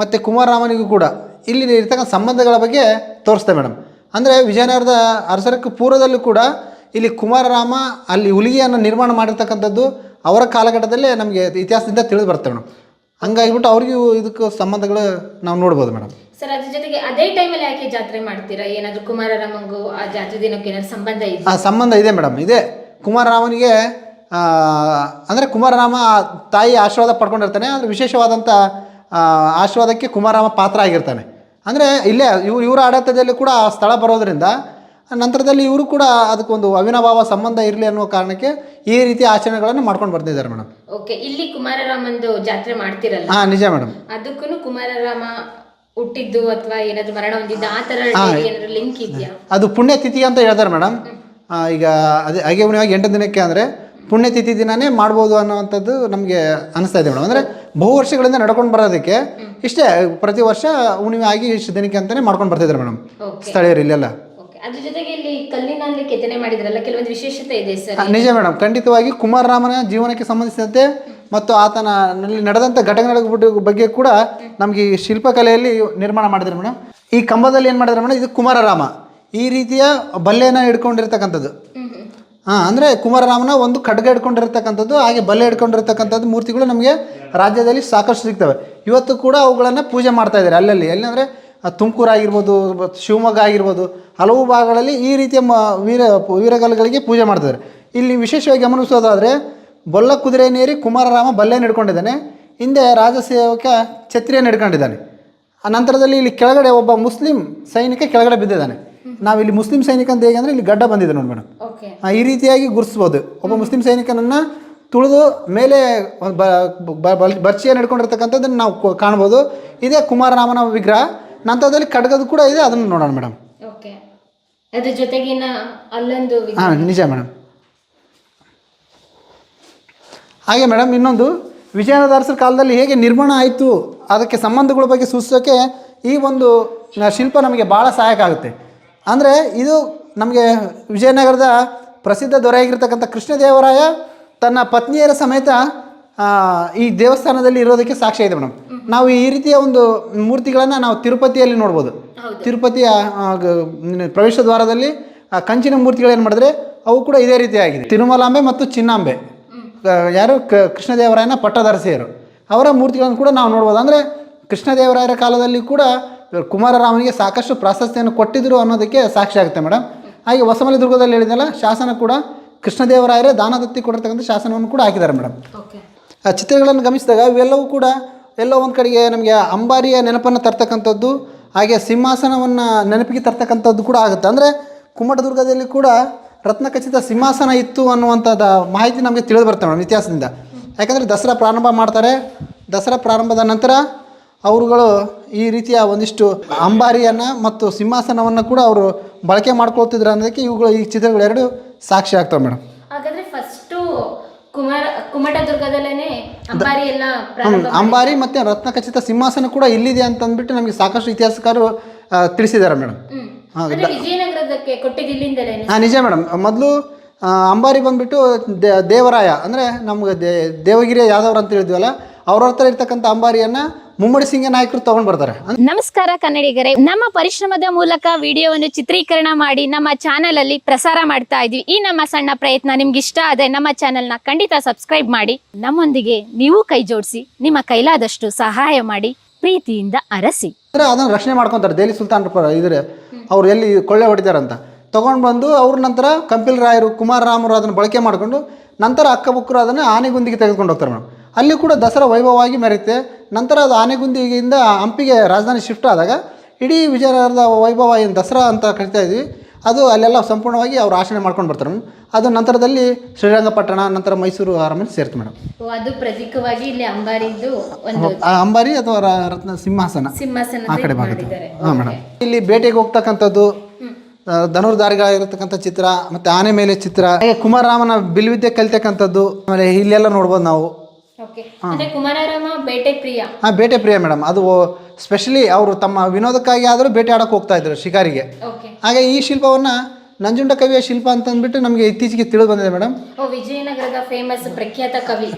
A: ಮತ್ತು ಕುಮಾರರಾಮನಿಗೂ ಕೂಡ ಇಲ್ಲಿ ಇರ್ತಕ್ಕಂಥ ಸಂಬಂಧಗಳ ಬಗ್ಗೆ ತೋರಿಸ್ತೇವೆ ಮೇಡಮ್. ಅಂದರೆ ವಿಜಯನಗರದ ಅರಸರಕ್ಕೆ ಪೂರ್ವದಲ್ಲೂ ಕೂಡ ಇಲ್ಲಿ ಕುಮಾರರಾಮ ಅಲ್ಲಿ ಹುಲಿಗೆಯನ್ನು ನಿರ್ಮಾಣ ಮಾಡಿರ್ತಕ್ಕಂಥದ್ದು ಅವರ ಕಾಲಘಟ್ಟದಲ್ಲೇ ನಮಗೆ ಇತಿಹಾಸದಿಂದ ತಿಳಿದು ಬರ್ತವೆ ಮೇಡಮ್. ಹಂಗಾಗಿಬಿಟ್ಟು ಅವ್ರಿಗೂ ಇದಕ್ಕೂ ಸಂಬಂಧಗಳು ನಾವು ನೋಡ್ಬೋದು ಮೇಡಮ್.
B: ಸರ್ ಅದ್ರ ಜೊತೆಗೆ ಅದೇ ಟೈಮಲ್ಲಿ ಯಾಕೆ ಜಾತ್ರೆ ಮಾಡ್ತೀರಾ? ಏನಾದರೂ ಕುಮಾರರಾಮಂಗೂ ಆ ಜಾತ್ರೆ ದಿನಕ್ಕೆ ಏನಾದ್ರು ಸಂಬಂಧ ಇದೆ?
A: ಸಂಬಂಧ ಇದೆ ಮೇಡಮ್. ಇದೆ. ಕುಮಾರರಾಮನಿಗೆ ಅಂದರೆ ಕುಮಾರರಾಮ ತಾಯಿ ಆಶೀರ್ವಾದ ಪಡ್ಕೊಂಡಿರ್ತಾನೆ. ಅಂದರೆ ವಿಶೇಷವಾದಂಥ ಆಶೀರ್ವಾದಕ್ಕೆ ಕುಮಾರರಾಮ ಪಾತ್ರ ಆಗಿರ್ತಾನೆ. ಅಂದರೆ ಇಲ್ಲೇ ಇವರ ಆಡಳಿತದಲ್ಲಿ ಕೂಡ ಆ ಸ್ಥಳ ಬರೋದರಿಂದ ನಂತರದಲ್ಲಿ ಇವರು ಕೂಡ ಅದಕ್ಕೊಂದು ಅವಿನಾಭಾವ ಸಂಬಂಧ ಇರಲಿ ಅನ್ನೋ ಕಾರಣಕ್ಕೆ ಈ ರೀತಿ ಆಚರಣೆಗಳನ್ನು ಮಾಡ್ಕೊಂಡು ಬರ್ತಿದ್ದಾರೆ ಮೇಡಮ್.
B: ಓಕೆ, ಇಲ್ಲಿ ಕುಮಾರರಾಮಂದು ಜಾತ್ರೆ ಮಾಡ್ತಿರಲ್ಲ?
A: ಹಾಂ, ನಿಜ ಮೇಡಮ್.
B: ಅದಕ್ಕೂ ಕುಮಾರರಾಮ ಹುಟ್ಟಿದ್ದು ಅಥವಾ ಏನಾದ್ರು ಮರಣ ಹೊಂದಿದ್ದು ಆ ಥರ ಏನಾದ್ರು ಲಿಂಕ್ ಇದೆಯಾ?
A: ಅದು ಪುಣ್ಯತಿಥಿ ಅಂತ ಹೇಳ್ತಾರೆ ಮೇಡಮ್. ಈಗ ಅದೇ ಅಗೆ ಹುಣ್ಣಿಮೆಯಾಗಿ 8 ದಿನಕ್ಕೆ ಅಂದರೆ ಪುಣ್ಯತಿಥಿ ದಿನನೇ ಮಾಡ್ಬೋದು ಅನ್ನೋವಂಥದ್ದು ನಮಗೆ ಅನಿಸ್ತಾ ಇದೆ ಮೇಡಮ್. ಅಂದರೆ ಬಹು ವರ್ಷಗಳಿಂದ ನಡ್ಕೊಂಡು ಬರೋದಕ್ಕೆ ಇಷ್ಟೇ, ಪ್ರತಿ ವರ್ಷ ಹುಣ್ಣಿಮೆ ಆಗಿ ಇಷ್ಟು ದಿನಕ್ಕೆ ಅಂತಲೇ ಮಾಡ್ಕೊಂಡು ಬರ್ತಿದ್ದಾರೆ ಮೇಡಮ್ ಸ್ಥಳೀಯರು ಇಲ್ಲೆಲ್ಲ.
B: ಅದ್ರ ಜೊತೆಗೆ ಇಲ್ಲಿ ಕಲ್ಲಿನಲ್ಲಿ ಕೆತ್ತನೆ ಮಾಡಿದ್ರಲ್ಲ, ಕೆಲವೊಂದು ವಿಶೇಷತೆ ಇದೆ ಸರ್?
A: ನಿಜ ಮೇಡಮ್, ಖಂಡಿತವಾಗಿ ಕುಮಾರರಾಮನ ಜೀವನಕ್ಕೆ ಸಂಬಂಧಿಸಿದಂತೆ ಮತ್ತು ಆತನಲ್ಲಿ ನಡೆದಂಥ ಘಟನೆಗಳ ಬಗ್ಗೆ ಕೂಡ ನಮಗೆ ಈ ಶಿಲ್ಪಕಲೆಯಲ್ಲಿ ನಿರ್ಮಾಣ ಮಾಡಿದ್ರು ಮೇಡಮ್. ಈ ಕಂಬದಲ್ಲಿ ಏನು ಮಾಡಿದ್ರು ಮೇಡಮ್, ಇದು ಕುಮಾರರಾಮ ಈ ರೀತಿಯ ಬಲ್ಲೆಯನ್ನು ಹಿಡ್ಕೊಂಡಿರ್ತಕ್ಕಂಥದ್ದು. ಅಂದರೆ ಕುಮಾರರಾಮನ ಒಂದು ಖಡ್ಗ ಹಿಡ್ಕೊಂಡಿರ್ತಕ್ಕಂಥದ್ದು, ಹಾಗೆ ಬಲ್ಲೆ ಹಿಡ್ಕೊಂಡಿರ್ತಕ್ಕಂಥದ್ದು ಮೂರ್ತಿಗಳು ನಮಗೆ ರಾಜ್ಯದಲ್ಲಿ ಸಾಕಷ್ಟು ಸಿಗ್ತವೆ. ಇವತ್ತು ಕೂಡ ಅವುಗಳನ್ನು ಪೂಜೆ ಮಾಡ್ತಾ ಇದ್ದಾರೆ ಅಲ್ಲಲ್ಲಿ. ಎಲ್ಲಿ ಅಂದರೆ ತುಮಕೂರು ಆಗಿರ್ಬೋದು, ಶಿವಮೊಗ್ಗ ಆಗಿರ್ಬೋದು, ಹಲವು ಭಾಗಗಳಲ್ಲಿ ಈ ರೀತಿಯ ವೀರಗಲ್ಲುಗಳಿಗೆ ಪೂಜೆ ಮಾಡ್ತಿದ್ದಾರೆ. ಇಲ್ಲಿ ವಿಶೇಷವಾಗಿ ಗಮನಿಸೋದಾದರೆ ಬೊಲ್ಲ ಕುದುರೆಯನ್ನೇರಿ ಕುಮಾರರಾಮ ಬಲ್ಲೆಯನ್ನು ಹಿಡ್ಕೊಂಡಿದ್ದಾನೆ, ಹಿಂದೆ ರಾಜಸೇವಕ ಛತ್ರಿಯನ್ನು ಹಿಡ್ಕೊಂಡಿದ್ದಾನೆ. ಆ ನಂತರದಲ್ಲಿ ಇಲ್ಲಿ ಕೆಳಗಡೆ ಒಬ್ಬ ಮುಸ್ಲಿಂ ಸೈನಿಕ ಕೆಳಗಡೆ ಬಿದ್ದಿದ್ದಾನೆ. ನಾವಿಲ್ಲಿ ಮುಸ್ಲಿಂ ಸೈನಿಕ ಅಂತ ಹೇಗೆ ಅಂದರೆ ಇಲ್ಲಿ ಗಡ್ಡ ಬಂದಿದೆ ನೋಡಿ ಮೇಡಮ್. ಈ ರೀತಿಯಾಗಿ ಗುರುತಿಸ್ಬೋದು. ಒಬ್ಬ ಮುಸ್ಲಿಂ ಸೈನಿಕನನ್ನು ತುಳಿದು ಮೇಲೆ ಬರ್ಚಿಯನ್ನು ಹಿಡ್ಕೊಂಡಿರ್ತಕ್ಕಂಥದ್ದನ್ನು ನಾವು ಕಾಣ್ಬೋದು. ಇದೇ ಕುಮಾರರಾಮನ ವಿಗ್ರಹ. ನಂತರದಲ್ಲಿ ಖಡ್ಗದು ಕೂಡ ಇದೆ, ಅದನ್ನು ನೋಡೋಣ ಮೇಡಮ್.
B: ಓಕೆ, ಅದ್ರ ಜೊತೆಗಿನ ಅಲ್ಲೊಂದು
A: ನಿಜ ಮೇಡಮ್. ಹಾಗೆ ಮೇಡಮ್ ಇನ್ನೊಂದು ವಿಜಯನಗರ ಅರಸರ ಕಾಲದಲ್ಲಿ ಹೇಗೆ ನಿರ್ಮಾಣ ಆಯಿತು ಅದಕ್ಕೆ ಸಂಬಂಧಗಳ ಬಗ್ಗೆ ಸೂಚಿಸೋಕ್ಕೆ ಈ ಒಂದು ಶಿಲ್ಪ ನಮಗೆ ಭಾಳ ಸಹಾಯಕ ಆಗುತ್ತೆ. ಅಂದರೆ ಇದು ನಮಗೆ ವಿಜಯನಗರದ ಪ್ರಸಿದ್ಧ ದೊರೆಯಾಗಿರ್ತಕ್ಕಂಥ ಕೃಷ್ಣದೇವರಾಯ ತನ್ನ ಪತ್ನಿಯರ ಸಮೇತ ಈ ದೇವಸ್ಥಾನದಲ್ಲಿ ಇರೋದಕ್ಕೆ ಸಾಕ್ಷ್ಯ ಇದೆ ಮೇಡಮ್. ನಾವು ಈ ರೀತಿಯ ಒಂದು ಮೂರ್ತಿಗಳನ್ನು ನಾವು ತಿರುಪತಿಯಲ್ಲಿ ನೋಡ್ಬೋದು. ತಿರುಪತಿಯ ಪ್ರವೇಶ ದ್ವಾರದಲ್ಲಿ ಕಂಚಿನ ಮೂರ್ತಿಗಳೇನು ಮಾಡಿದ್ರೆ ಅವು ಕೂಡ ಇದೇ ರೀತಿಯಾಗಿದೆ. ತಿರುಮಲಾಂಬೆ ಮತ್ತು ಚಿನ್ನಾಂಬೆ, ಯಾರು ಕೃಷ್ಣದೇವರಾಯನ ಪಟ್ಟದರಸಿಯರು, ಅವರ ಮೂರ್ತಿಗಳನ್ನು ಕೂಡ ನಾವು ನೋಡ್ಬೋದು. ಅಂದರೆ ಕೃಷ್ಣದೇವರಾಯರ ಕಾಲದಲ್ಲಿ ಕೂಡ ಕುಮಾರರಾಮನಿಗೆ ಸಾಕಷ್ಟು ಪ್ರಾಶಸ್ತ್ಯವನ್ನು ಕೊಟ್ಟಿದ್ದರು ಅನ್ನೋದಕ್ಕೆ ಸಾಕ್ಷಿ ಆಗುತ್ತೆ ಮೇಡಮ್. ಹಾಗೆ ಹೊಸಮಲೆ ದುರ್ಗದಲ್ಲಿ ಹೇಳಿದೆಲ್ಲ ಶಾಸನ ಕೂಡ ಕೃಷ್ಣದೇವರಾಯರೇ ದಾನದತ್ತಿ ಕೊಟ್ಟಿರ್ತಕ್ಕಂಥ ಶಾಸನವನ್ನು ಕೂಡ ಹಾಕಿದ್ದಾರೆ ಮೇಡಮ್. ಆ ಚಿತ್ರಗಳನ್ನು ಗಮನಿಸಿದಾಗ ಇವೆಲ್ಲವೂ ಕೂಡ ಎಲ್ಲೋ ಒಂದು ಕಡೆಗೆ ನಮಗೆ ಅಂಬಾರಿಯ ನೆನಪನ್ನು ತರ್ತಕ್ಕಂಥದ್ದು, ಹಾಗೆ ಸಿಂಹಾಸನವನ್ನು ನೆನಪಿಗೆ ತರ್ತಕ್ಕಂಥದ್ದು ಕೂಡ ಆಗುತ್ತೆ. ಅಂದರೆ ಕುಮ್ಮಟದುರ್ಗದಲ್ಲಿ ಕೂಡ ರತ್ನಖಚಿತ ಸಿಂಹಾಸನ ಇತ್ತು ಅನ್ನುವಂಥದ್ದು ಮಾಹಿತಿ ನಮಗೆ ತಿಳಿದು ಬರ್ತವೆ ಮೇಡಮ್ ಇತಿಹಾಸದಿಂದ. ಯಾಕಂದರೆ ದಸರಾ ಪ್ರಾರಂಭ ಮಾಡ್ತಾರೆ. ದಸರಾ ಪ್ರಾರಂಭದ ನಂತರ ಅವರುಗಳು ಈ ರೀತಿಯ ಒಂದಿಷ್ಟು ಅಂಬಾರಿಯನ್ನು ಮತ್ತು ಸಿಂಹಾಸನವನ್ನು ಕೂಡ ಅವರು ಬಳಕೆ ಮಾಡ್ಕೊಳ್ತಿದ್ರು ಅನ್ನೋದಕ್ಕೆ ಇವುಗಳು ಈ ಚಿತ್ರಗಳೆರಡು ಸಾಕ್ಷಿ ಆಗ್ತವೆ ಮೇಡಮ್.
B: ಹಾಗಾದರೆ ಫಸ್ಟು ಕುಮ್ಮಟದುರ್ಗದಲ್ಲೇ ಅಂಬಾರಿ
A: ಮತ್ತು ರತ್ನಖಚಿತ ಸಿಂಹಾಸನ ಕೂಡ ಇಲ್ಲಿದೆ ಅಂತಂದ್ಬಿಟ್ಟು ನಮಗೆ ಸಾಕಷ್ಟು ಇತಿಹಾಸಕಾರರು ತಿಳಿಸಿದ್ದಾರೆ ಮೇಡಮ್. ನಿಜ ಮೇಡಮ್. ಮೊದಲು ಅಂಬಾರಿ ಬಂದುಬಿಟ್ಟು ದೇವರಾಯ ಅಂದರೆ ನಮ್ಗೆ ದೇವಗಿರಿಯ ಯಾದವರು ಅಂತ ಹೇಳಿದ್ವಲ್ಲ, ಅವ್ರ ಹತ್ರ ಇರ್ತಕ್ಕಂಥ ಅಂಬಾರಿಯನ್ನು ಮುಮ್ಮಡಿ ಸಿಂಗ ನಾಯಕರು ತೊಗೊಂಡು ಬರ್ತಾರೆ.
B: ನಮಸ್ಕಾರ ಕನ್ನಡಿಗರೇ, ನಮ್ಮ ಪರಿಶ್ರಮದ ಮೂಲಕ ವಿಡಿಯೋವನ್ನು ಚಿತ್ರೀಕರಣ ಮಾಡಿ ನಮ್ಮ ಚಾನಲ್ ಅಲ್ಲಿ ಪ್ರಸಾರ ಮಾಡ್ತಾ ಇದ್ವಿ. ಈ ನಮ್ಮ ಸಣ್ಣ ಪ್ರಯತ್ನ ನಿಮ್ಗೆ ಇಷ್ಟ ಆದ್ರೆ ನಮ್ಮ ಚಾನೆಲ್ನ ಖಂಡಿತ ಸಬ್ಸ್ಕ್ರೈಬ್ ಮಾಡಿ, ನಮ್ಮೊಂದಿಗೆ ನೀವು ಕೈ ಜೋಡಿಸಿ ನಿಮ್ಮ ಕೈಲಾದಷ್ಟು ಸಹಾಯ ಮಾಡಿ, ಪ್ರೀತಿಯಿಂದ ಅರಸಿ.
A: ಅದನ್ನು ರಕ್ಷಣೆ ಮಾಡ್ಕೊತಾರೆ. ದೆಹಲಿ ಸುಲ್ತಾನ್ ಇದ್ರೆ ಅವ್ರು ಎಲ್ಲಿ ಕೊಳ್ಳೆ ಹೊಡಿತಾರಂತ ತೊಗೊಂಡು ಬಂದು ಅವ್ರ ನಂತರ ಕಂಪಿಲ್ ರಾಯರು, ಕುಮಾರರಾಮರು ಅದನ್ನು ಬಳಕೆ ಮಾಡಿಕೊಂಡು ನಂತರ ಅಕ್ಕಬುಕ್ಕರು ಅದನ್ನು ಆನೆಗುಂದಿಗೆ ತೆಗೆದುಕೊಂಡು ಹೋಗ್ತಾರೆ ಮೇಡಮ್. ಅಲ್ಲಿ ಕೂಡ ದಸರಾ ವೈಭವವಾಗಿ ಮೆರೆಯುತ್ತೆ. ನಂತರ ಅದು ಆನೆಗುಂದಿಯಿಂದ ಹಂಪಿಗೆ ರಾಜಧಾನಿ ಶಿಫ್ಟ್ ಆದಾಗ ಇಡೀ ವಿಜಯನಗರದ ವೈಭವ ಏನು ದಸರಾ ಅಂತ ಕರಿತಾ ಇದ್ವಿ, ಅದು ಅಲ್ಲೆಲ್ಲ ಸಂಪೂರ್ಣವಾಗಿ ಅವ್ರು ಆಚರಣೆ ಮಾಡ್ಕೊಂಡು ಬರ್ತಾರೆ ಮೇಡಮ್. ಅದು ನಂತರದಲ್ಲಿ ಶ್ರೀರಂಗಪಟ್ಟಣ, ನಂತರ ಮೈಸೂರು ಅರಮನೆ ಸೇರ್ತು ಮೇಡಮ್.
B: ಅದು ಪ್ರತೀಕವಾಗಿ ಇಲ್ಲಿ ಅಂಬಾರಿದು ಒಂದು
A: ಅಂಬಾರಿ ಅಥವಾ ರತ್ನ ಸಿಂಹಾಸನ ಆ ಕಡೆ ಬರುತ್ತೆ. ಹಾಂ ಮೇಡಮ್. ಇಲ್ಲಿ ಬೇಟೆಗೆ ಹೋಗ್ತಕ್ಕಂಥದ್ದು, ಧನುರ್ಧಾರಿಗಳಾಗಿರ್ತಕ್ಕಂಥ ಚಿತ್ರ, ಮತ್ತು ಆನೆ ಮೇಲೆ ಚಿತ್ರ, ಕುಮಾರರಾಮನ ಬಿಲ್ವಿದ್ಯೆ ಕಲಿತಕ್ಕಂಥದ್ದು, ಆಮೇಲೆ ಇಲ್ಲೆಲ್ಲ ನೋಡ್ಬೋದು ನಾವು.
B: ಕುಮಾರರಾಮ ಬೇಟೆ ಪ್ರಿಯ.
A: ಹಾಂ, ಬೇಟೆ ಪ್ರಿಯ ಮೇಡಮ್. ಅದು ಸ್ಪೆಷಲಿ ಅವರು ತಮ್ಮ ವಿನೋದಕ್ಕಾಗಿ ಆದರೂ ಬೇಟೆ ಆಡೋಕೆ ಹೋಗ್ತಾ ಇದ್ರು ಶಿಕಾರಿಗೆ. ಹಾಗೆ ಈ ಶಿಲ್ಪವನ್ನು ನಂಜುಂಡ ಕವಿಯ ಶಿಲ್ಪ ಅಂತಂದ್ಬಿಟ್ಟು ನಮಗೆ ಇತ್ತೀಚೆಗೆ ತಿಳಿದು ಬಂದಿದೆ ಮೇಡಮ್.
B: ವಿಜಯನಗರದ ಫೇಮಸ್ ಪ್ರಖ್ಯಾತ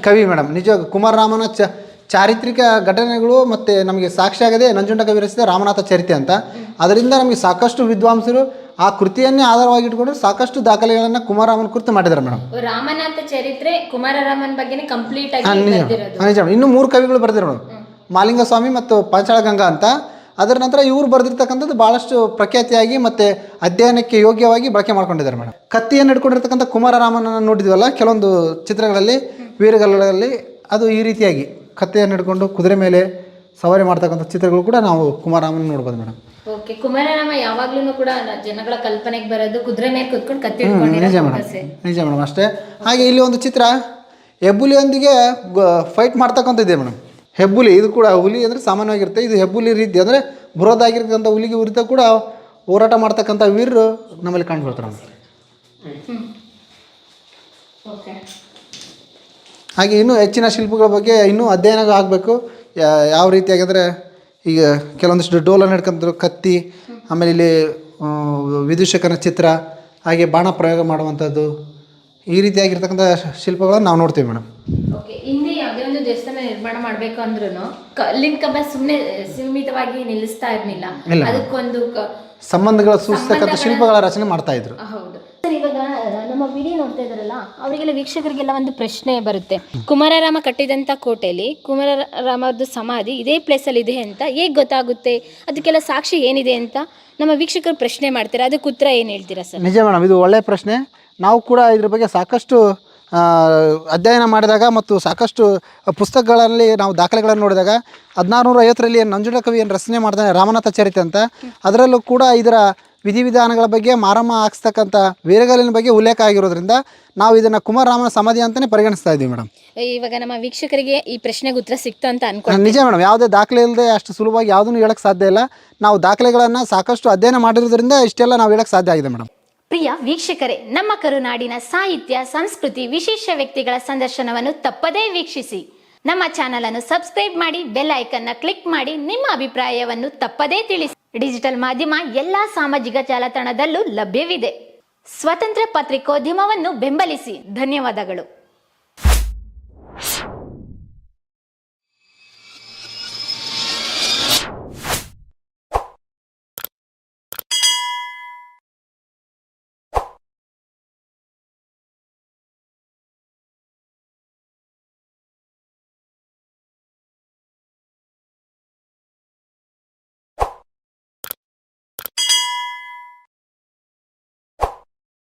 A: ಕವಿ ಮೇಡಮ್. ನಿಜ ಕುಮಾರರಾಮನ ಚಾರಿತ್ರಿಕ ಘಟನೆಗಳು ಮತ್ತು ನಮಗೆ ಸಾಕ್ಷಿಯಾಗದೆ ನಂಜುಂಡ ಕವಿ ರಚಿಸಿದ ರಾಮನಾಥ ಚರಿತೆ ಅಂತ. ಅದರಿಂದ ನಮಗೆ ಸಾಕಷ್ಟು ವಿದ್ವಾಂಸರು ಆ ಕೃತಿಯನ್ನೇ ಆಧಾರವಾಗಿ ಇಟ್ಕೊಂಡು ಸಾಕಷ್ಟು ದಾಖಲೆಗಳನ್ನು ಕುಮಾರರಾಮನ ಕುರಿತು ಮಾಡಿದ್ದಾರೆ ಮೇಡಮ್.
B: ರಾಮನಾಥ ಚರಿತ್ರೆ ಕುಮಾರರಾಮನ ಬಗ್ಗೆ ಕಂಪ್ಲೀಟ್ ಆಗಿ
A: ನಿಜ. ಇನ್ನೂ 3 ಕವಿಗಳು ಬರೆದಿರೋ ಮೇಡಮ್, ಮಾಲಿಂಗ ಸ್ವಾಮಿ ಮತ್ತು ಪಾಂಚಾಳ ಗಂಗಾ ಅಂತ. ಅದರ ನಂತರ ಇವರು ಬರೆದಿರ್ತಕ್ಕಂಥದ್ದು ಭಾಳಷ್ಟು ಪ್ರಖ್ಯಾತಿಯಾಗಿ ಮತ್ತು ಅಧ್ಯಯನಕ್ಕೆ ಯೋಗ್ಯವಾಗಿ ಬಳಕೆ ಮಾಡ್ಕೊಂಡಿದ್ದಾರೆ ಮೇಡಮ್. ಕತ್ತಿಯನ್ನು ಹಿಡ್ಕೊಂಡಿರ್ತಕ್ಕಂಥ ಕುಮಾರರಾಮನನ್ನು ನೋಡಿದ್ವಲ್ಲ ಕೆಲವೊಂದು ಚಿತ್ರಗಳಲ್ಲಿ, ವೀರಗಲ್ಲಗಳಲ್ಲಿ, ಅದು ಈ ರೀತಿಯಾಗಿ ಕತ್ತಿಯನ್ನು ಹಿಡ್ಕೊಂಡು ಕುದುರೆ ಮೇಲೆ ಸವಾರಿ ಮಾಡ್ತಕ್ಕಂಥ ಚಿತ್ರಗಳು ಕೂಡ ನಾವು ಕುಮಾರರಾಮನ ನೋಡ್ಬೋದು ಮೇಡಮ್.
B: ಓಕೆ, ಕುಮಾರರಾಮ ಯಾವಾಗ್ಲೂ ಕೂಡ ಜನಗಳ ಕಲ್ಪನೆಗೆ ಬರೋದು ಕುದುರೆ ಮೇಲೆ ಕುತ್ಕೊಂಡು ಕತ್ತಿ ಹಿಡ್ಕೊಂಡು.
A: ನಿಜ ಮೇಡಮ್ ಅಷ್ಟೇ. ಹಾಗೆ ಇಲ್ಲಿ ಒಂದು ಚಿತ್ರ ಹೆಬ್ಬುಲಿಯೊಂದಿಗೆ ಫೈಟ್ ಮಾಡ್ತಕ್ಕಂಥದ್ದಿದೆ ಮೇಡಮ್. ಹೆಬ್ಬುಲಿ ಇದು ಕೂಡ ಹುಲಿ ಅಂದರೆ ಸಾಮಾನ್ಯವಾಗಿರುತ್ತೆ, ಇದು ಹೆಬ್ಬುಲಿ ರೀತಿ ಅಂದರೆ ಬುರೋದಾಗಿರ್ತಕ್ಕಂಥ ಹುಲಿಗೆ ವಿರುದ್ಧ ಕೂಡ ಹೋರಾಟ ಮಾಡ್ತಕ್ಕಂಥ ವೀರರು ನಮ್ಮಲ್ಲಿ ಕಂಡುಬರ್ತಾರೆ ಮೇಡಮ್. ಹಾಗೆ ಇನ್ನೂ ಹೆಚ್ಚಿನ ಶಿಲ್ಪಗಳ ಬಗ್ಗೆ ಇನ್ನೂ ಅಧ್ಯಯನ ಆಗಬೇಕು. ಯಾವ ರೀತಿಯಾಗಿ ಅಂದರೆ ಈಗ ಕೆಲವೊಂದಿಷ್ಟು ಡೋಲನ್ನು ಹಿಡ್ಕೊಂಡ್ರು, ಕತ್ತಿ, ಆಮೇಲೆ ಇಲ್ಲಿ ವಿದೂಷಕನ ಚಿತ್ರ, ಹಾಗೆ ಬಾಣ ಪ್ರಯೋಗ ಮಾಡುವಂಥದ್ದು, ಈ ರೀತಿಯಾಗಿರ್ತಕ್ಕಂಥ ಶಿಲ್ಪಗಳನ್ನು ನಾವು ನೋಡ್ತೀವಿ ಮೇಡಮ್.
B: ಹಿಂದೆ ಯಾವುದೇ ಒಂದು ದೇವಸ್ಥಾನ ನಿರ್ಮಾಣ ಮಾಡಬೇಕು ಅಂದ್ರೂ ಕಲ್ಲಿನ ಕಂಬ ಸುಮ್ಮನೆ ಸೀಮಿತವಾಗಿ ನಿಲ್ಲಿಸ್ತಾ ಇರಲಿಲ್ಲ, ಅದಕ್ಕೊಂದು
A: ಸಂಬಂಧಗಳ ಸೂಚಿಸ್ತಕ್ಕಂಥ ಶಿಲ್ಪಗಳ ರಚನೆ ಮಾಡ್ತಾ ಇದ್ರು.
B: ಹೌದು ಸರ್. ಇವಾಗ ನಮ್ಮ ವಿಡಿಯೋ ನೋಡ್ತಾ ಇದಾರಲ್ಲ ಅವರಿಗೆಲ್ಲ ವೀಕ್ಷಕರಿಗೆಲ್ಲ ಒಂದು ಪ್ರಶ್ನೆ ಬರುತ್ತೆ, ಕುಮಾರರಾಮ ಕಟ್ಟಿದಂಥ ಕೋಟೆಯಲ್ಲಿ ಕುಮಾರರಾಮದ್ದು ಸಮಾಧಿ ಇದೇ ಪ್ಲೇಸಲ್ಲಿ ಇದೆ ಅಂತ ಹೇಗೆ ಗೊತ್ತಾಗುತ್ತೆ, ಅದಕ್ಕೆಲ್ಲ ಸಾಕ್ಷಿ ಏನಿದೆ ಅಂತ ನಮ್ಮ ವೀಕ್ಷಕರು ಪ್ರಶ್ನೆ ಮಾಡ್ತಾರೆ. ಅದಕ್ಕೆ ಉತ್ತರ ಏನು ಹೇಳ್ತೀರಾ ಸರ್?
A: ನಿಜ ಮೇಡಮ್, ಇದು ಒಳ್ಳೆಯ ಪ್ರಶ್ನೆ. ನಾವು ಕೂಡ ಇದ್ರ ಬಗ್ಗೆ ಸಾಕಷ್ಟು ಅಧ್ಯಯನ ಮಾಡಿದಾಗ ಮತ್ತು ಸಾಕಷ್ಟು ಪುಸ್ತಕಗಳಲ್ಲಿ ನಾವು ದಾಖಲೆಗಳನ್ನು ನೋಡಿದಾಗ 1650ರಲ್ಲಿ ನಂಜುಂಡ ಕವಿ ಏನು ರಚನೆ ಮಾಡ್ತಾನೆ ರಾಮನಾಥ ಚರಿತೆ ಅಂತ, ಅದರಲ್ಲೂ ಕೂಡ ಇದರ ವಿಧಿವಿಧಾನಗಳ ಬಗ್ಗೆ ಮಾರಮ್ಮ ಹಾಕ್ಸ್ತಕ್ಕಂಥ ವೀರಗಲ್ಲಿನ ಬಗ್ಗೆ ಉಲ್ಲೇಖ ಆಗಿರೋದ್ರಿಂದ ನಾವು ಇದನ್ನು ಕುಮಾರರಾಮನ ಸಮಾಧಿ ಅಂತಲೇ ಪರಿಗಣಿಸ್ತಾ ಇದ್ದೀವಿ ಮೇಡಮ್.
B: ಇವಾಗ ನಮ್ಮ ವೀಕ್ಷಕರಿಗೆ ಈ ಪ್ರಶ್ನೆಗೆ ಉತ್ತರ ಸಿಕ್ತು ಅಂತ ಅನ್ಕೊಂಡು.
A: ನಿಜ ಮೇಡಮ್, ಯಾವುದೇ ದಾಖಲೆ ಇಲ್ಲದೆ ಅಷ್ಟು ಸುಲಭವಾಗಿ ಯಾವುದನ್ನು ಹೇಳಕ್ಕೆ ಸಾಧ್ಯ ಇಲ್ಲ. ನಾವು ದಾಖಲೆಗಳನ್ನು ಸಾಕಷ್ಟು ಅಧ್ಯಯನ ಮಾಡಿರೋದ್ರಿಂದ ಇಷ್ಟೆಲ್ಲ ನಾವು ಹೇಳಕ್ಕೆ ಸಾಧ್ಯ ಆಗಿದೆ ಮೇಡಮ್.
B: ಪ್ರಿಯ ವೀಕ್ಷಕರೇ, ನಮ್ಮ ಕರುನಾಡಿನ ಸಾಹಿತ್ಯ, ಸಂಸ್ಕೃತಿ, ವಿಶೇಷ ವ್ಯಕ್ತಿಗಳ ಸಂದರ್ಶನವನ್ನು ತಪ್ಪದೇ ವೀಕ್ಷಿಸಿ. ನಮ್ಮ ಚಾನಲ್ ಅನ್ನು ಸಬ್ಸ್ಕ್ರೈಬ್ ಮಾಡಿ, ಬೆಲ್ ಐಕನ್ನ ಕ್ಲಿಕ್ ಮಾಡಿ, ನಿಮ್ಮ ಅಭಿಪ್ರಾಯವನ್ನು ತಪ್ಪದೇ ತಿಳಿಸಿ. ಡಿಜಿಟಲ್ ಮಾಧ್ಯಮ ಎಲ್ಲಾ ಸಾಮಾಜಿಕ ಜಾಲತಾಣದಲ್ಲೂ ಲಭ್ಯವಿದೆ. ಸ್ವತಂತ್ರ ಪತ್ರಿಕೋದ್ಯಮವನ್ನು ಬೆಂಬಲಿಸಿ. ಧನ್ಯವಾದಗಳು.